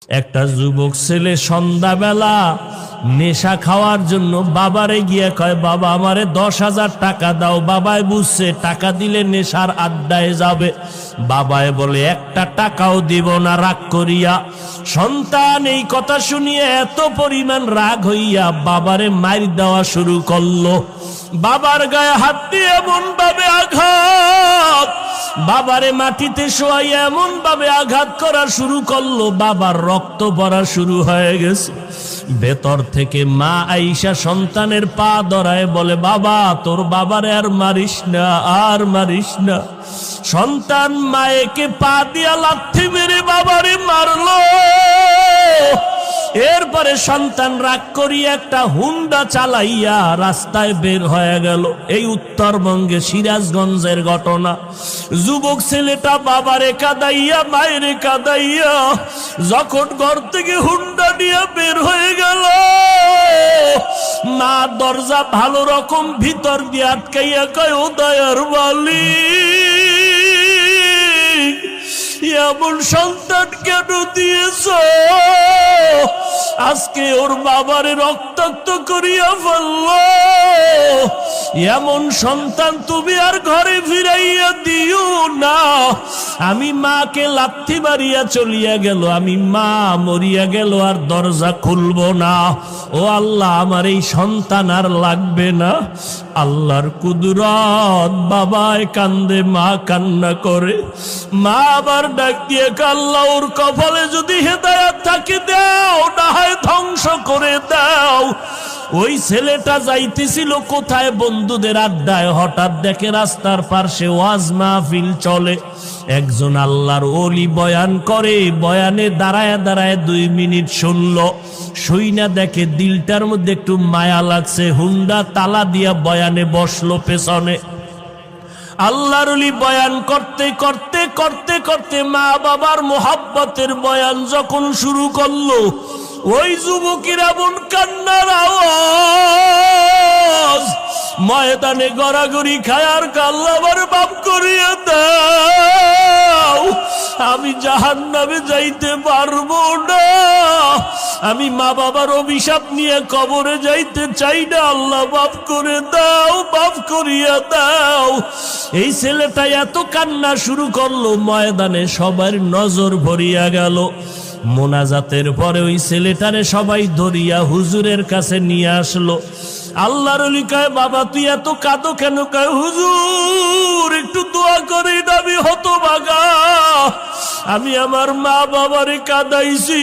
একটা যুবক ছেলে সন্ধ্যাবেলা নেশা খাওয়ার জন্য বাবারে গিয়ে কয়, বাবা আমারে 10,000 টাকা দাও। বাবায় বুঝছে টাকা দিলে নেশার আড্ডায় যাবে। বাবায় বলে, একটা টাকাও দিব না, রাগ করিয়া। সন্তান এই কথা শুনিয়ে এত পরিমাণ রাগ হইয়া বাবারে মাইর দেওয়া শুরু করলো। বাবার গায়ে হাত দিয়ে এমন ভাবে আঘাত, বাবারে মাটিতে শোয়াইয়া এমন ভাবে আঘাত করা শুরু করলো, বাবার রক্ত পড়া শুরু হয়ে গেছে। ভেতর থেকে মা আইসা সন্তানের পা ধরায় বলে, বাবা তোর বাবারে আর মারিস না, আর মারিস না। সন্তান মায়েকে পা দিয়া লাথি মেরে বাবারে মারলো। এরপরে সন্তান রাগ করিয়া একটা হুন্ডা চালাইয়া রাস্তায় বের হয়ে গেল। এই উত্তরবঙ্গে সিরাজগঞ্জের ঘটনা। যুবক ছেলেটা বাবারে কাঁদাইয়া মায়েরে কাঁদাইয়া যখন ঘর থেকে হুন্ডা নিয়ে বের হয়ে গেল, মা দরজা ভালো রকম ভিতর দিয়ে আটকাইয়া কয়, ও দয়ার মালিক, এমন সন্তান কেন দিয়েছ? আজকে ওর বাবারে রক্তাক্ত করিয়া ফেলল। এমন সন্তান তুমি আর ঘরে ফিরাইয়া দিও না। আমি মাকে লাথি মারিয়া চলিয়া গেল, আমি মা মরিয়া গেল, আর দরজা খুলব না। ও আল্লাহ, আমার এই সন্তান আর লাগবে না। আল্লাহর কুদরত, বাবায় কান্দে, মা কান্না করে। মা আবার ডাক দিয়ে, আল্লাহ ওর কপালে যদি হেদায়েত থাকে দাও, না হয় ধ্বংস করে দাও। ওই ছেলেটা যাইতেছিল কোথায়? বন্ধুদের আড্ডায়। হঠাৎ দেখে রাস্তার পাশে ওয়াজ মাহফিল চলে। একজন আল্লাহর ওলি বয়ান করে। বয়ানে দাঁড়ায় দাঁড়ায় 2 মিনিট শুনলো। শুইনা দেখে দিলটার মধ্যে একটু মায়া লাগছে। হুন্ডা তালা দিয়া বয়ানে বসলো পেছনে। আল্লাহর ওলি বয়ান করতে করতে করতে করতে মা বাবার মোহাব্বতের বয়ান যখন শুরু করলো, ওই যুবকের এমন কান্নার আওয়াজ, ময়দানে গড়াগড়ি খায় আর আল্লাহ আমার মাফ করিয়ে দাও, আমি জাহান্নামে যাইতে পারবো না, আমি মা বাবার অভিশাপ নিয়ে কবরে যাইতে চাই না, আল্লাহ মাফ করে দাও, মাফ করিয়া দাও। এই ছেলেটা এত কান্না শুরু করলো, ময়দানে সবার নজর ভরিয়া গেল। মোনাজাতের পরে ওই ছেলেটারে সবাই ধরিয়া হুজুরের কাছে নিয়ে আসলো। আল্লাহর ওলি কয়, বাবা তুই এত কাঁদো কেন? কয়, হুজুর একটু দোয়া করে, আমি হতভাগা, আমি আমার মা বাবারে কাঁদাইছি।